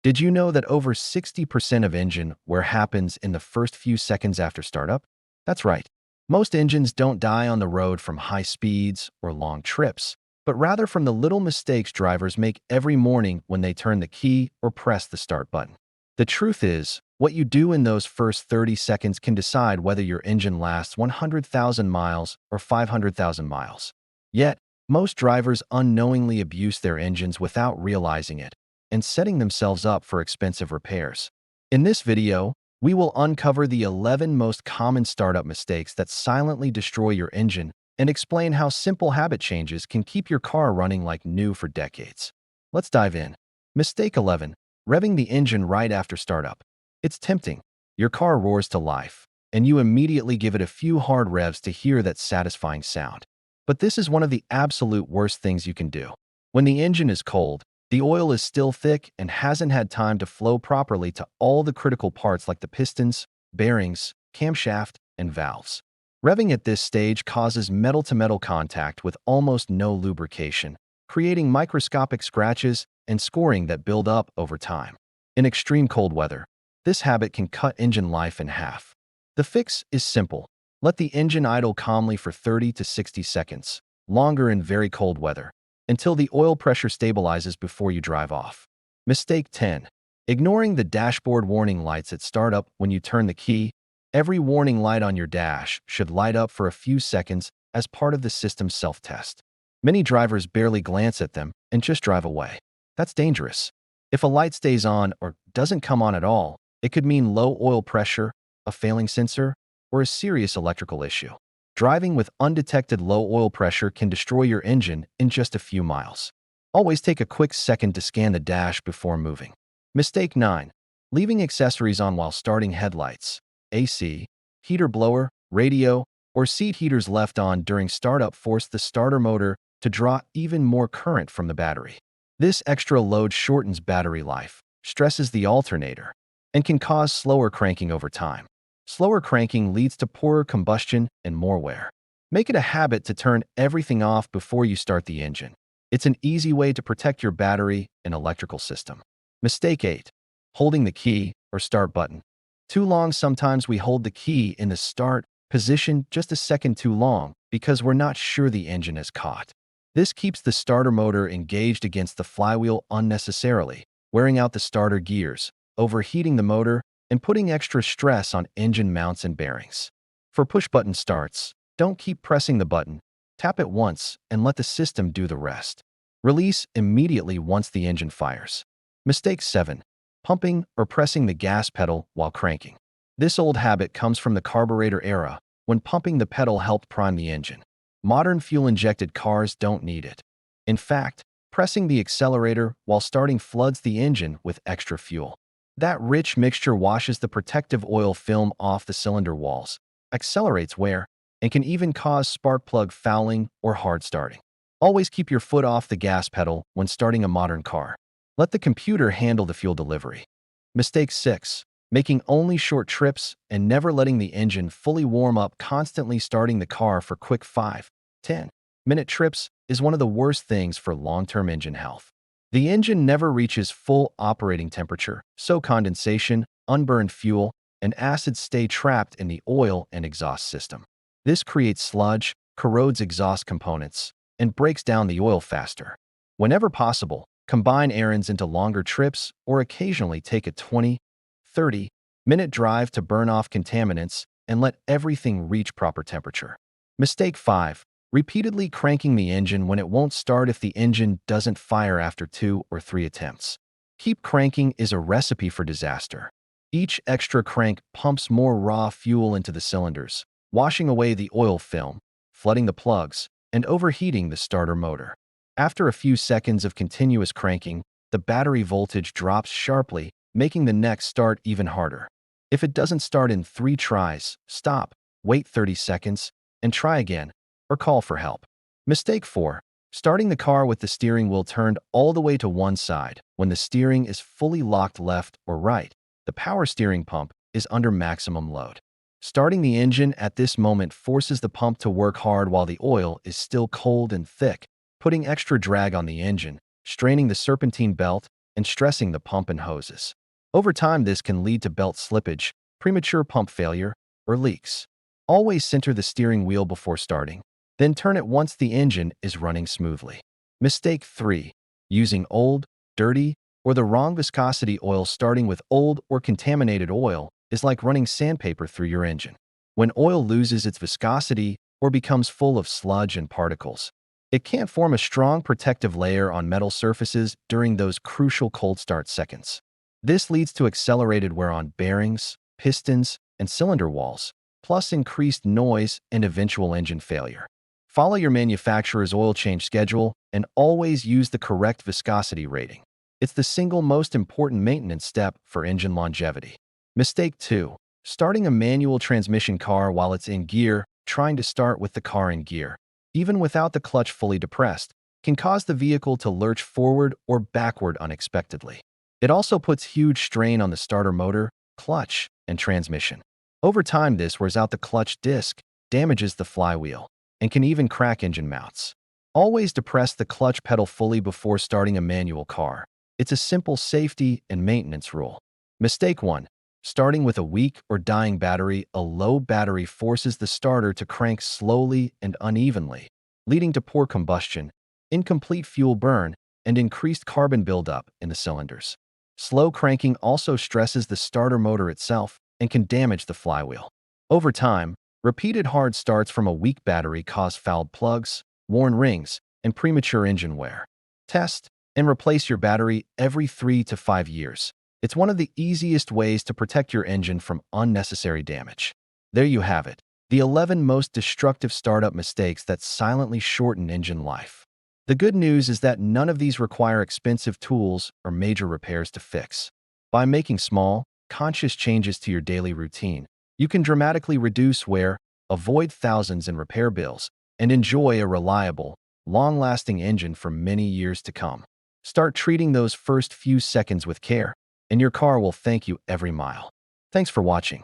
Did you know that over 60% of engine wear happens in the first few seconds after startup? That's right. Most engines don't die on the road from high speeds or long trips, but rather from the little mistakes drivers make every morning when they turn the key or press the start button. The truth is, what you do in those first 30 seconds can decide whether your engine lasts 100,000 miles or 500,000 miles. Yet, most drivers unknowingly abuse their engines without realizing it and setting themselves up for expensive repairs. In this video, we will uncover the 11 most common startup mistakes that silently destroy your engine and explain how simple habit changes can keep your car running like new for decades. Let's dive in. Mistake 11. Revving the engine right after startup. It's tempting. Your car roars to life, and you immediately give it a few hard revs to hear that satisfying sound. But this is one of the absolute worst things you can do. When the engine is cold, the oil is still thick and hasn't had time to flow properly to all the critical parts like the pistons, bearings, camshaft, and valves. Revving at this stage causes metal-to-metal contact with almost no lubrication, creating microscopic scratches and scoring that build up over time. In extreme cold weather, this habit can cut engine life in half. The fix is simple. Let the engine idle calmly for 30 to 60 seconds, longer in very cold weather, until the oil pressure stabilizes before you drive off. Mistake 10. Ignoring the dashboard warning lights at startup when you turn the key. Every warning light on your dash should light up for a few seconds as part of the system's self-test. Many drivers barely glance at them and just drive away. That's dangerous. If a light stays on or doesn't come on at all, it could mean low oil pressure, a failing sensor, or a serious electrical issue. Driving with undetected low oil pressure can destroy your engine in just a few miles. Always take a quick second to scan the dash before moving. Mistake 9. Leaving accessories on while starting. Headlights, AC, heater blower, radio, or seat heaters left on during startup force the starter motor to draw even more current from the battery. This extra load shortens battery life, stresses the alternator, and can cause slower cranking over time. Slower cranking leads to poorer combustion and more wear. Make it a habit to turn everything off before you start the engine. It's an easy way to protect your battery and electrical system. Mistake 8. Holding the key or start button. Too long. Sometimes we hold the key in the start position just a second too long because we're not sure the engine is caught. This keeps the starter motor engaged against the flywheel unnecessarily, wearing out the starter gears, overheating the motor, and putting extra stress on engine mounts and bearings. For push-button starts, don't keep pressing the button. Tap it once and let the system do the rest. Release immediately once the engine fires. Mistake 7. Pumping or pressing the gas pedal while cranking. This old habit comes from the carburetor era, when pumping the pedal helped prime the engine. Modern fuel-injected cars don't need it. In fact, pressing the accelerator while starting floods the engine with extra fuel. That rich mixture washes the protective oil film off the cylinder walls, accelerates wear, and can even cause spark plug fouling or hard starting. Always keep your foot off the gas pedal when starting a modern car. Let the computer handle the fuel delivery. Mistake 6. Making only short trips and never letting the engine fully warm up. Constantly starting the car for quick 5-10-minute trips is one of the worst things for long-term engine health. The engine never reaches full operating temperature, so condensation, unburned fuel, and acids stay trapped in the oil and exhaust system. This creates sludge, corrodes exhaust components, and breaks down the oil faster. Whenever possible, combine errands into longer trips or occasionally take a 20-30-minute drive to burn off contaminants and let everything reach proper temperature. Mistake 5. Repeatedly cranking the engine when it won't start. If the engine doesn't fire after 2 or 3 attempts, keep cranking is a recipe for disaster. Each extra crank pumps more raw fuel into the cylinders, washing away the oil film, flooding the plugs, and overheating the starter motor. After a few seconds of continuous cranking, the battery voltage drops sharply, making the next start even harder. If it doesn't start in 3 tries, stop, wait 30 seconds, and try again, or call for help. Mistake 4. Starting the car with the steering wheel turned all the way to one side. When the steering is fully locked left or right, the power steering pump is under maximum load. Starting the engine at this moment forces the pump to work hard while the oil is still cold and thick, putting extra drag on the engine, straining the serpentine belt, and stressing the pump and hoses. Over time, this can lead to belt slippage, premature pump failure, or leaks. Always center the steering wheel before starting, then turn it once the engine is running smoothly. Mistake 3. Using old, dirty, or the wrong viscosity oil. Starting with old or contaminated oil is like running sandpaper through your engine. When oil loses its viscosity or becomes full of sludge and particles, it can't form a strong protective layer on metal surfaces during those crucial cold start seconds. This leads to accelerated wear on bearings, pistons, and cylinder walls, plus increased noise and eventual engine failure. Follow your manufacturer's oil change schedule and always use the correct viscosity rating. It's the single most important maintenance step for engine longevity. Mistake 2. Starting a manual transmission car while it's in gear. Trying to start with the car in gear, even without the clutch fully depressed, can cause the vehicle to lurch forward or backward unexpectedly. It also puts huge strain on the starter motor, clutch, and transmission. Over time, this wears out the clutch disc, damages the flywheel, and can even crack engine mounts. Always depress the clutch pedal fully before starting a manual car. It's a simple safety and maintenance rule. Mistake 1. Starting with a weak or dying battery. A low battery forces the starter to crank slowly and unevenly, leading to poor combustion, incomplete fuel burn, and increased carbon buildup in the cylinders. Slow cranking also stresses the starter motor itself and can damage the flywheel. Over time, repeated hard starts from a weak battery cause fouled plugs, worn rings, and premature engine wear. Test and replace your battery every 3 to 5 years. It's one of the easiest ways to protect your engine from unnecessary damage. There you have it, the 11 most destructive startup mistakes that silently shorten engine life. The good news is that none of these require expensive tools or major repairs to fix. By making small, conscious changes to your daily routine, you can dramatically reduce wear, avoid thousands in repair bills, and enjoy a reliable, long-lasting engine for many years to come. Start treating those first few seconds with care, and your car will thank you every mile. Thanks for watching.